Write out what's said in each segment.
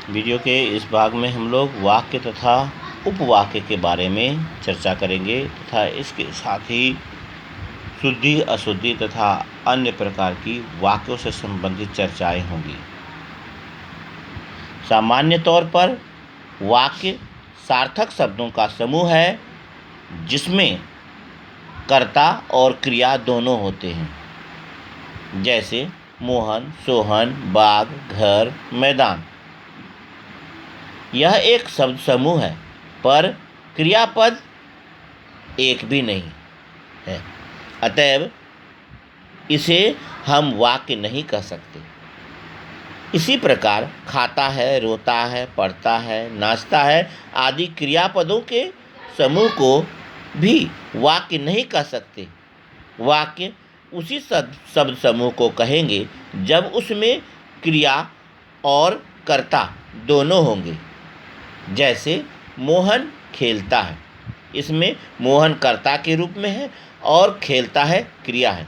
Video के इस भाग में हम लोग वाक्य तथा उपवाक्य के बारे में चर्चा करेंगे तथा इसके साथ ही शुद्धि, अशुद्धि तथा अन्य प्रकार की वाक्यों से संबंधित चर्चाएं होंगी। सामान्य तौर पर वाक्य सार्थक शब्दों का समूह है जिसमें कर्ता और क्रिया दोनों होते हैं, जैसे मोहन, सोहन, बाग, घर, मैदान। यह एक शब्द समूह है पर क्रियापद एक भी नहीं है, अतएव इसे हम वाक्य नहीं कह सकते। इसी प्रकार खाता है, रोता है, पढ़ता है, नाचता है आदि क्रियापदों के समूह को भी वाक्य नहीं कह सकते। वाक्य उसी शब्द समूह को कहेंगे जब उसमें क्रिया और कर्ता दोनों होंगे। जैसे मोहन खेलता है, इसमें मोहन कर्ता के रूप में है और खेलता है क्रिया है।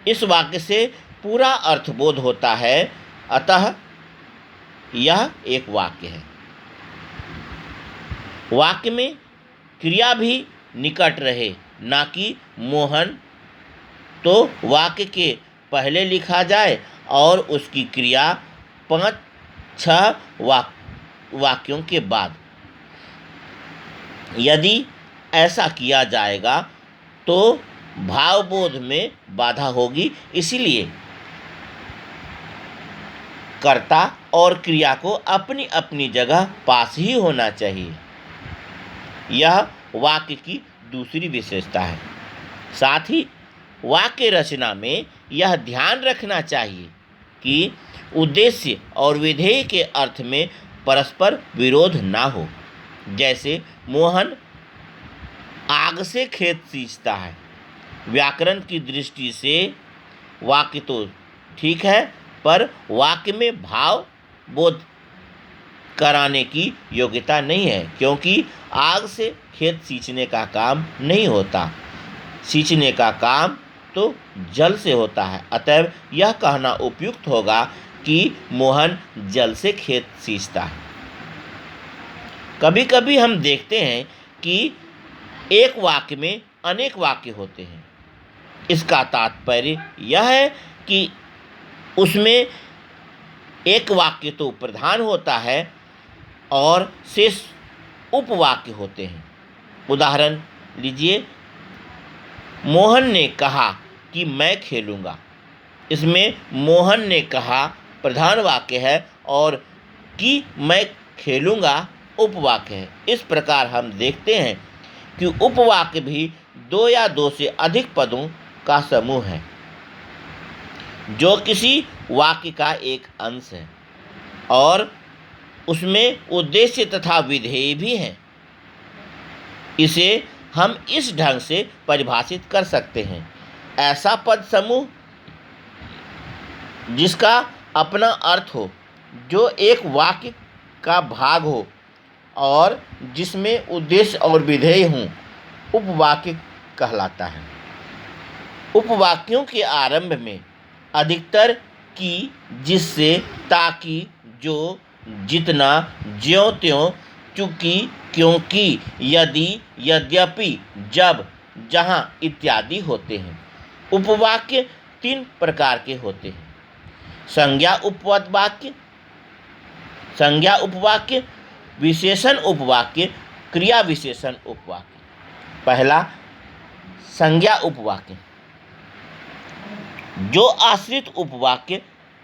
इस वाक्य से पूरा अर्थबोध होता है, अतः यह एक वाक्य है। वाक्य में क्रिया भी निकट रहे, ना कि मोहन तो वाक्य के पहले लिखा जाए और उसकी क्रिया 5-6 वाक्यों के बाद। यदि ऐसा किया जाएगा तो भावबोध में बाधा होगी, इसलिए कर्ता और क्रिया को अपनी अपनी जगह पास ही होना चाहिए। यह वाक्य की दूसरी विशेषता है। साथ ही वाक्य रचना में यह ध्यान रखना चाहिए कि उद्देश्य और विधेय के अर्थ में परस्पर विरोध ना हो। जैसे मोहन आग से खेत सींचता है। व्याकरण की दृष्टि से वाक्य तो ठीक है, पर वाक्य में भाव बोध कराने की योग्यता नहीं है, क्योंकि आग से खेत सींचने का काम नहीं होता। सींचने का काम तो जल से होता है, अतएव यह कहना उपयुक्त होगा कि मोहन जल से खेत सींचता है। कभी कभी हम देखते हैं कि एक वाक्य में अनेक वाक्य होते हैं। इसका तात्पर्य यह है कि उसमें एक वाक्य तो प्रधान होता है और शेष उपवाक्य होते हैं। उदाहरण लीजिए, मोहन ने कहा कि मैं खेलूँगा। इसमें मोहन ने कहा प्रधान वाक्य है और कि मैं खेलूँगा उपवाक्य है। इस प्रकार हम देखते हैं कि उपवाक्य भी 2 या 2 से अधिक पदों का समूह है जो किसी वाक्य का एक अंश है और उसमें उद्देश्य तथा विधेय भी हैं। इसे हम इस ढंग से परिभाषित कर सकते हैं: ऐसा पद समूह जिसका अपना अर्थ हो, जो एक वाक्य का भाग हो और जिसमें उद्देश्य और विधेय हों, उपवाक्य कहलाता है। उपवाक्यों के आरंभ में अधिकतर की, जिससे, ताकि, जो, जितना, ज्यों त्यों, चूंकि, क्योंकि, यदि, यद्यपि, जब, जहाँ इत्यादि होते हैं। उपवाक्य 3 प्रकार के होते हैं: संज्ञा उपवाक्य, संज्ञा उपवाक्य, विशेषण उपवाक्य, क्रिया विशेषण उपवाक्य। पहला, संज्ञा उपवाक्य। जो आश्रित उपवाक्य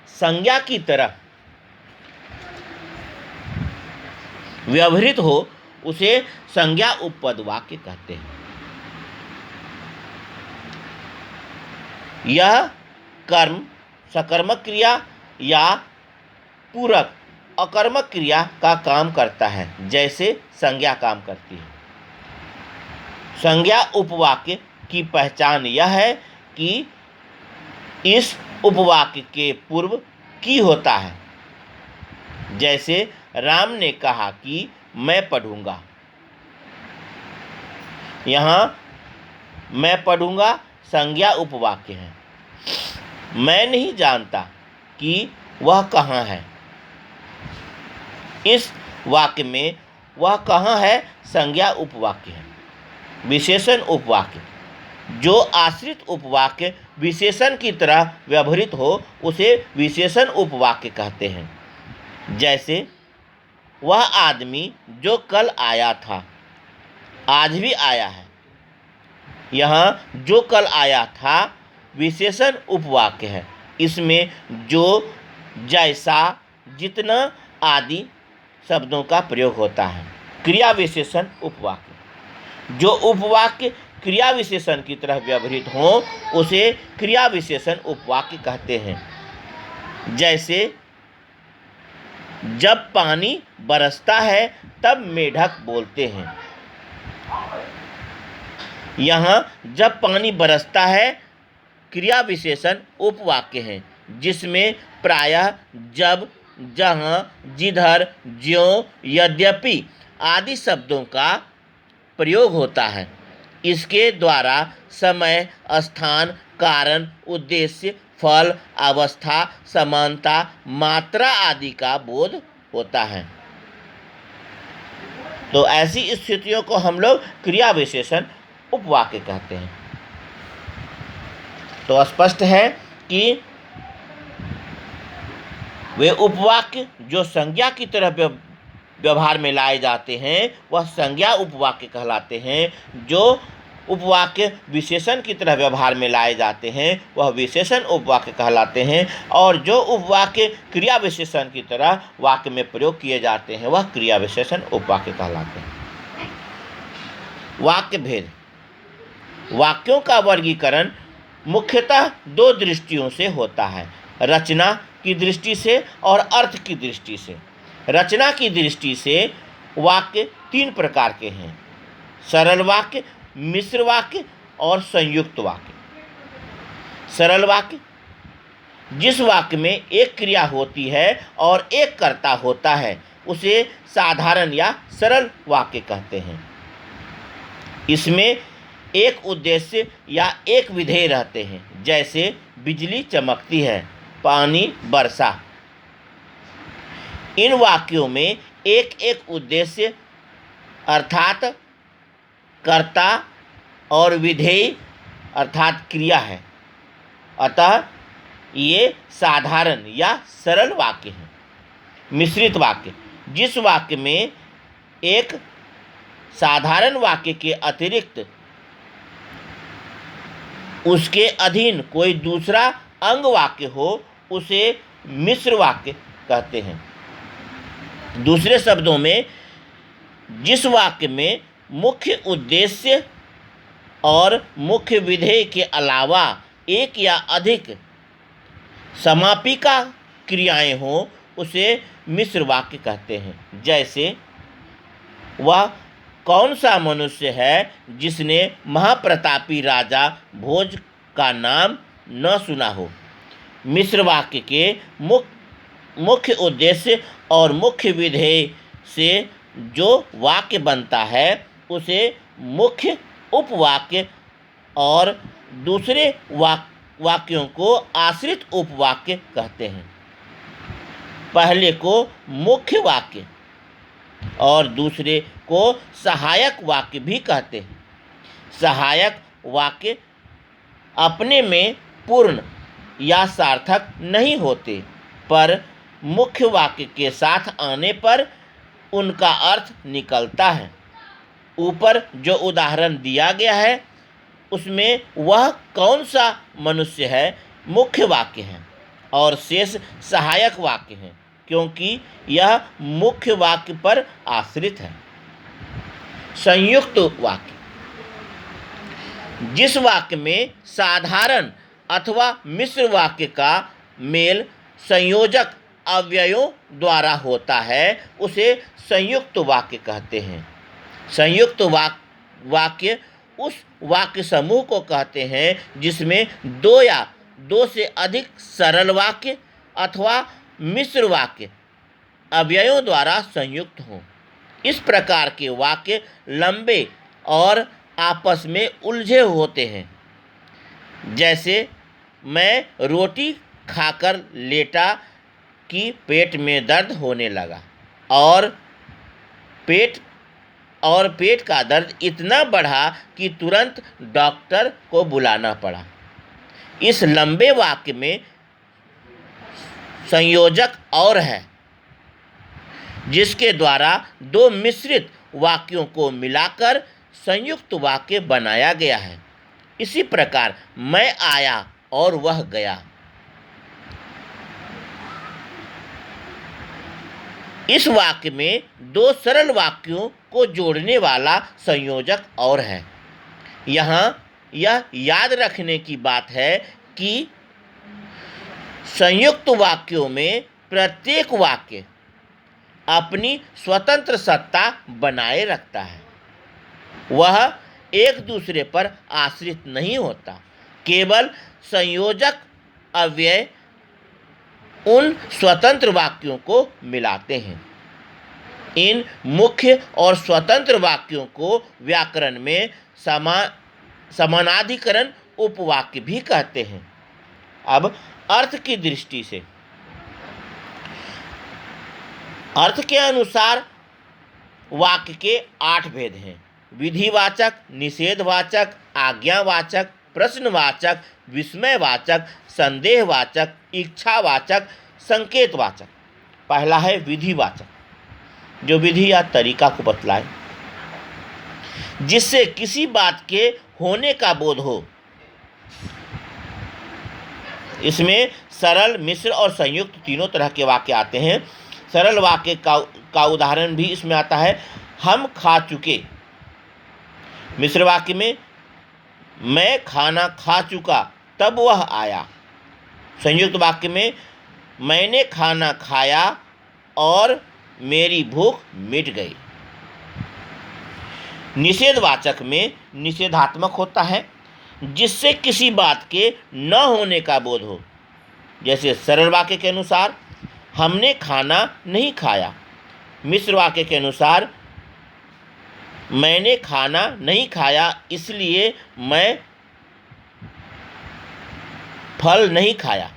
संज्ञा की तरह व्यवहृत हो उसे संज्ञा उपपद वाक्य कहते हैं। यह कर्म, सकर्मक क्रिया या पूरक, अकर्मक क्रिया का काम करता है, जैसे संज्ञा काम करती है। संज्ञा उपवाक्य की पहचान यह है कि इस उपवाक्य के पूर्व की होता है। जैसे राम ने कहा कि मैं पढ़ूंगा। यहाँ मैं पढ़ूंगा संज्ञा उपवाक्य है। मैं नहीं जानता कि वह कहाँ है। इस वाक्य में वह कहाँ है संज्ञा उपवाक्य है। विशेषण उपवाक्य, जो आश्रित उपवाक्य विशेषण की तरह व्यवहृत हो उसे विशेषण उपवाक्य कहते हैं। जैसे वह आदमी जो कल आया था आज भी आया है। यहाँ जो कल आया था विशेषण उपवाक्य है। इसमें जो, जैसा, जितना आदि शब्दों का प्रयोग होता है। क्रिया विशेषण उपवाक्य, जो उपवाक्य क्रिया विशेषण की तरह व्यवहृत हो उसे क्रिया विशेषण उपवाक्य कहते हैं। जैसे जब पानी बरसता है तब मेढक बोलते हैं। यहाँ जब पानी बरसता है क्रिया विशेषण उपवाक्य है, जिसमें प्रायः जब, जहाँ, जिधर, ज्यों, यद्यपि आदि शब्दों का प्रयोग होता है। इसके द्वारा समय, स्थान, कारण, उद्देश्य, फल, अवस्था, समानता, मात्रा आदि का बोध होता है। तो ऐसी स्थितियों को हम लोग क्रिया विशेषण उपवाक्य कहते हैं। तो स्पष्ट है कि वे उपवाक्य जो संज्ञा की तरह व्यवहार में लाए जाते हैं वह संज्ञा उपवाक्य कहलाते हैं। जो उपवाक्य विशेषण की तरह व्यवहार में लाए जाते हैं वह विशेषण उपवाक्य कहलाते हैं। और जो उपवाक्य क्रिया विशेषण की तरह वाक्य में प्रयोग किए जाते हैं वह क्रिया विशेषण उपवाक्य कहलाते हैं। वाक्य भेद, वाक्यों का वर्गीकरण मुख्यतः दो दृष्टियों से होता है, रचना की दृष्टि से और अर्थ की दृष्टि से। रचना की दृष्टि से वाक्य तीन प्रकार के हैं, सरल वाक्य, मिश्र वाक्य और संयुक्त वाक्य। सरल वाक्य, जिस वाक्य में एक क्रिया होती है और एक कर्ता होता है उसे साधारण या सरल वाक्य कहते हैं। इसमें एक उद्देश्य या एक विधेय रहते हैं, जैसे बिजली चमकती है, पानी बरसा। इन वाक्यों में एक एक उद्देश्य अर्थात कर्ता और विधेय अर्थात क्रिया है। अतः ये साधारण या सरल वाक्य हैं। मिश्रित वाक्य, जिस वाक्य में एक साधारण वाक्य के अतिरिक्त उसके अधीन कोई दूसरा अंग वाक्य हो उसे मिश्र वाक्य कहते हैं। दूसरे शब्दों में, जिस वाक्य में मुख्य उद्देश्य और मुख्य विधेय के अलावा एक या अधिक समापिका क्रियाएं हों उसे मिश्र वाक्य कहते हैं। जैसे वह कौन सा मनुष्य है जिसने महाप्रतापी राजा भोज का नाम न सुना हो। मिश्र वाक्य के मुख्य उद्देश्य और मुख्य विधेय से जो वाक्य बनता है उसे मुख्य उपवाक्य और दूसरे वाक्यों को आश्रित उपवाक्य कहते हैं। पहले को मुख्य वाक्य और दूसरे को सहायक वाक्य भी कहते हैं। सहायक वाक्य अपने में पूर्ण या सार्थक नहीं होते, पर मुख्य वाक्य के साथ आने पर उनका अर्थ निकलता है। ऊपर जो उदाहरण दिया गया है उसमें वह कौन सा मनुष्य है मुख्य वाक्य है और शेष सहायक वाक्य हैं, क्योंकि यह मुख्य वाक्य पर आश्रित है। संयुक्त वाक्य, जिस वाक्य में साधारण अथवा मिश्र वाक्य का मेल संयोजक अव्ययों द्वारा होता है उसे संयुक्त वाक्य कहते हैं। संयुक्त वाक्य उस वाक्य समूह को कहते हैं जिसमें दो या दो से अधिक सरल वाक्य अथवा मिश्र वाक्य अव्ययों द्वारा संयुक्त हों। इस प्रकार के वाक्य लंबे और आपस में उलझे होते हैं। जैसे मैं रोटी खाकर लेटा कि पेट में दर्द होने लगा और पेट का दर्द इतना बढ़ा कि तुरंत डॉक्टर को बुलाना पड़ा। इस लंबे वाक्य में संयोजक और है जिसके द्वारा दो मिश्रित वाक्यों को मिलाकर संयुक्त वाक्य बनाया गया है। इसी प्रकार मैं आया और वह गया। इस वाक्य में दो सरल वाक्यों को जोड़ने वाला संयोजक और है। यहाँ यह याद रखने की बात है कि संयुक्त वाक्यों में प्रत्येक वाक्य अपनी स्वतंत्र सत्ता बनाए रखता है। वह एक दूसरे पर आश्रित नहीं होता। केवल संयोजक अव्यय उन स्वतंत्र वाक्यों को मिलाते हैं। इन मुख्य और स्वतंत्र वाक्यों को व्याकरण में समानाधिकरण उपवाक्य भी कहते हैं। अब अर्थ की दृष्टि से, अर्थ के अनुसार वाक्य के 8 भेद हैं: विधिवाचक, निषेधवाचक, आज्ञावाचक, प्रश्नवाचक, विस्मयवाचक, संदेहवाचक, इच्छावाचक, संकेतवाचक। पहला है विधिवाचक, जो विधि या तरीका को बतलाए, जिससे किसी बात के होने का बोध हो। इसमें सरल, मिश्र और संयुक्त तीनों तरह के वाक्य आते हैं। सरल वाक्य का उदाहरण भी इसमें आता है, हम खा चुके। मिश्र वाक्य में मैं खाना खा चुका तब वह आया। संयुक्त वाक्य में मैंने खाना खाया और मेरी भूख मिट गई। निषेधवाचक में निषेधात्मक होता है, जिससे किसी बात के न होने का बोध हो। जैसे सरल वाक्य के अनुसार हमने खाना नहीं खाया। मिश्र वाक्य के अनुसार मैंने खाना नहीं खाया इसलिए मैं फल नहीं खाया।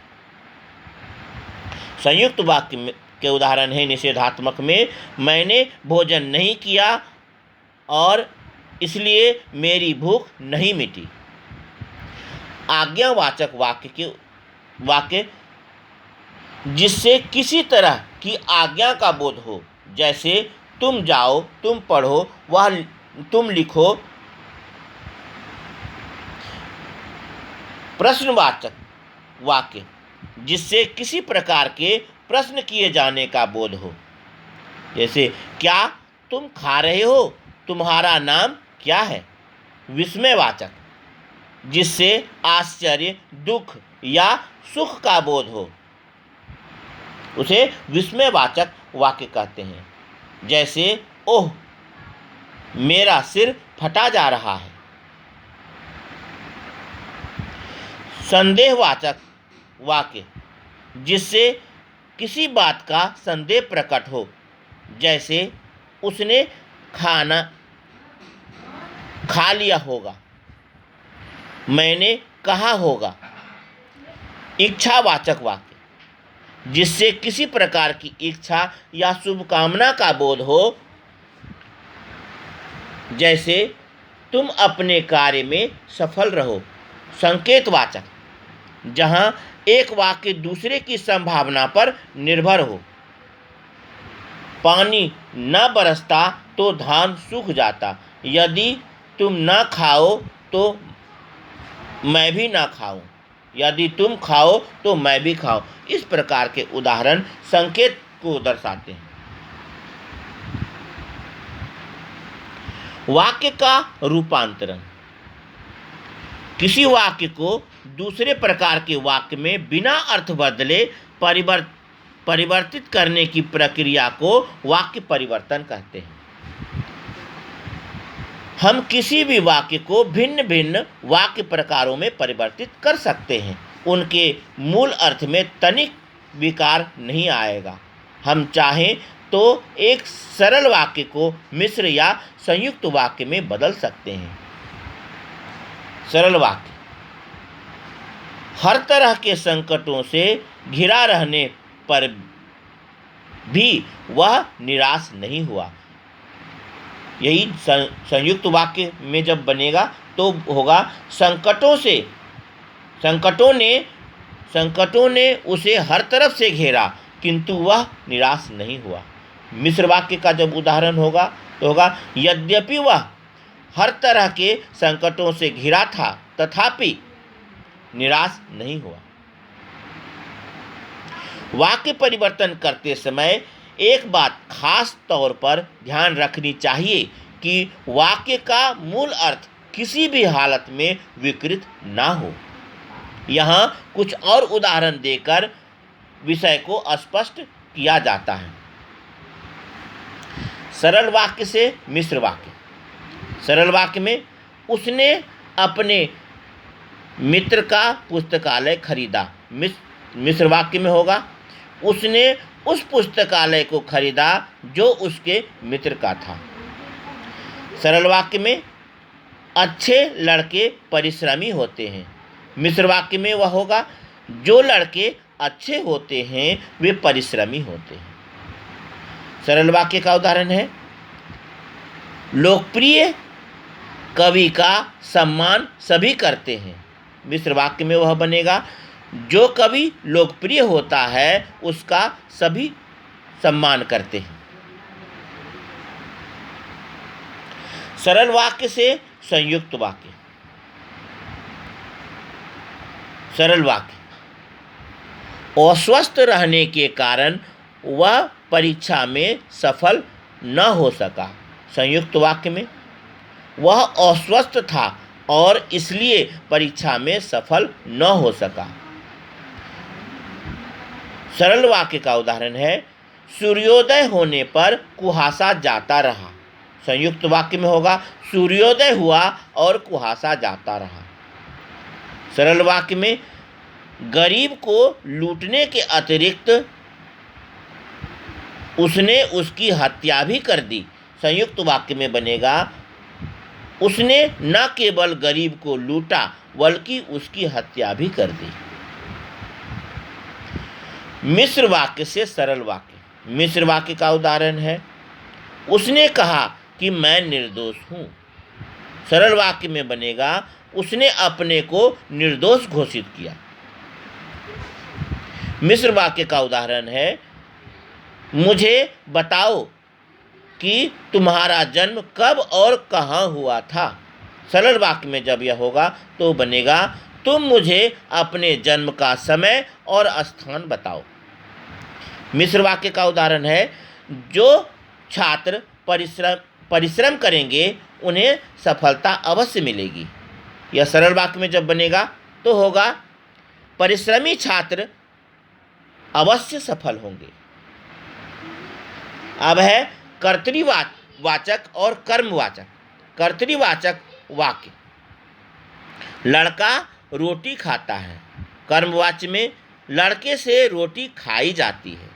संयुक्त वाक्य के उदाहरण है निषेधात्मक में मैंने भोजन नहीं किया और इसलिए मेरी भूख नहीं मिटी। आज्ञावाचक वाक्य जिससे किसी तरह की आज्ञा का बोध हो, जैसे तुम जाओ, तुम पढ़ो, वह तुम लिखो। प्रश्नवाचक वाक्य जिससे किसी प्रकार के प्रश्न किए जाने का बोध हो, जैसे क्या तुम खा रहे हो, तुम्हारा नाम क्या है। विस्मयवाचक जिससे आश्चर्य, दुख या सुख का बोध हो, उसे विस्मयवाचक वाक्य कहते हैं। जैसे ओह, मेरा सिर फटा जा रहा है। संदेहवाचक वाक्य जिससे किसी बात का संदेह प्रकट हो, जैसे उसने खाना खा लिया होगा, मैंने कहा होगा। इच्छावाचक वाक्य जिससे किसी प्रकार की इच्छा या शुभकामना का बोध हो, जैसे तुम अपने कार्य में सफल रहो। संकेतवाचक जहाँ एक वाक्य दूसरे की संभावना पर निर्भर हो। पानी न बरसता तो धान सूख जाता, यदि तुम न खाओ तो मैं भी ना खाऊं, यदि तुम खाओ तो मैं भी खाऊं। इस प्रकार के उदाहरण संकेत को दर्शाते हैं। वाक्य का रूपांतरण किसी वाक्य को दूसरे प्रकार के वाक्य में बिना अर्थ बदले परिवर्तित करने की प्रक्रिया को वाक्य परिवर्तन कहते हैं। हम किसी भी वाक्य को भिन्न भिन्न वाक्य प्रकारों में परिवर्तित कर सकते हैं। उनके मूल अर्थ में तनिक विकार नहीं आएगा। हम चाहें तो एक सरल वाक्य को मिश्र या संयुक्त वाक्य में बदल सकते हैं। सरल वाक्य हर तरह के संकटों से घिरा रहने पर भी वह निराश नहीं हुआ। यही संयुक्त वाक्य में जब बनेगा तो होगा संकटों ने उसे हर तरफ से घेरा किंतु वह निराश नहीं हुआ। मिश्र वाक्य का जब उदाहरण होगा तो होगा यद्यपि वह हर तरह के संकटों से घिरा था तथापि निराश नहीं हुआ। वाक्य परिवर्तन करते समय एक बात खास तौर पर ध्यान रखनी चाहिए कि वाक्य का मूल अर्थ किसी भी हालत में विकृत ना हो। यहाँ कुछ और उदाहरण देकर विषय को स्पष्ट किया जाता है। सरल वाक्य से मिश्र वाक्य। सरल वाक्य में उसने अपने मित्र का पुस्तकालय खरीदा। मिश्र वाक्य में होगा उसने उस पुस्तकालय को खरीदा जो उसके मित्र का था। सरल वाक्य में अच्छे लड़के परिश्रमी होते हैं। मिश्र वाक्य में वह होगा जो लड़के अच्छे होते हैं वे परिश्रमी होते हैं। सरल वाक्य का उदाहरण है लोकप्रिय कवि का सम्मान सभी करते हैं। मिश्र वाक्य में वह बनेगा जो कवि लोकप्रिय होता है उसका सभी सम्मान करते हैं। सरल वाक्य से संयुक्त वाक्य। सरल वाक्य अस्वस्थ रहने के कारण वह परीक्षा में सफल न हो सका। संयुक्त वाक्य में वह अस्वस्थ था और इसलिए परीक्षा में सफल न हो सका। सरल वाक्य का उदाहरण है सूर्योदय होने पर कुहासा जाता रहा। संयुक्त वाक्य में होगा सूर्योदय हुआ और कुहासा जाता रहा। सरल वाक्य में गरीब को लूटने के अतिरिक्त उसने उसकी हत्या भी कर दी। संयुक्त वाक्य में बनेगा उसने न केवल गरीब को लूटा बल्कि उसकी हत्या भी कर दी। मिश्र वाक्य से सरल वाक्य। मिश्र वाक्य का उदाहरण है उसने कहा कि मैं निर्दोष हूँ। सरल वाक्य में बनेगा उसने अपने को निर्दोष घोषित किया। मिश्र वाक्य का उदाहरण है मुझे बताओ कि तुम्हारा जन्म कब और कहाँ हुआ था। सरल वाक्य में जब यह होगा तो बनेगा तुम मुझे अपने जन्म का समय और स्थान बताओ। मिश्र वाक्य का उदाहरण है जो छात्र परिश्रम करेंगे उन्हें सफलता अवश्य मिलेगी। यह सरल वाक्य में जब बनेगा तो होगा परिश्रमी छात्र अवश्य सफल होंगे। अब है कर्तृवाचक और कर्मवाचक। कर्तृवाचक वाक्य लड़का रोटी खाता है। कर्मवाच्य में लड़के से रोटी खाई जाती है।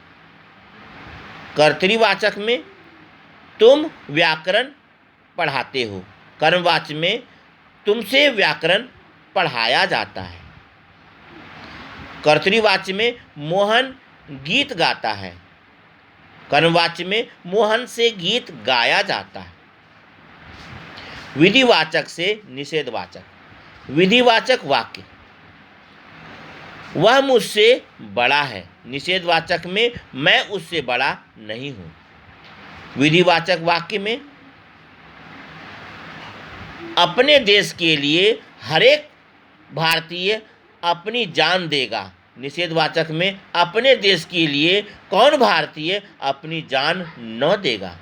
कर्तृवाचक में तुम व्याकरण पढ़ाते हो। कर्मवाच्य में तुमसे व्याकरण पढ़ाया जाता है। कर्तृवाच्य में मोहन गीत गाता है। कर्मवाच्य में मोहन से गीत गाया जाता है। विधिवाचक से निषेधवाचक। विधिवाचक वाक्य वह मुझसे बड़ा है। निषेधवाचक में मैं उससे बड़ा नहीं हूँ। विधिवाचक वाक्य में अपने देश के लिए हरेक भारतीय अपनी जान देगा। निषेधवाचक में अपने देश के लिए कौन भारतीय अपनी जान न देगा।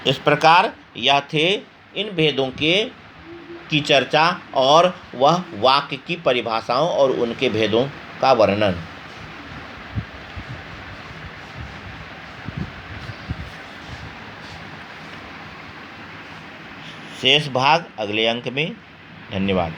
इस प्रकार यह थे इन भेदों की चर्चा और वह वाक्य की परिभाषाओं और उनके भेदों का वर्णन। शेष भाग अगले अंक में। धन्यवाद।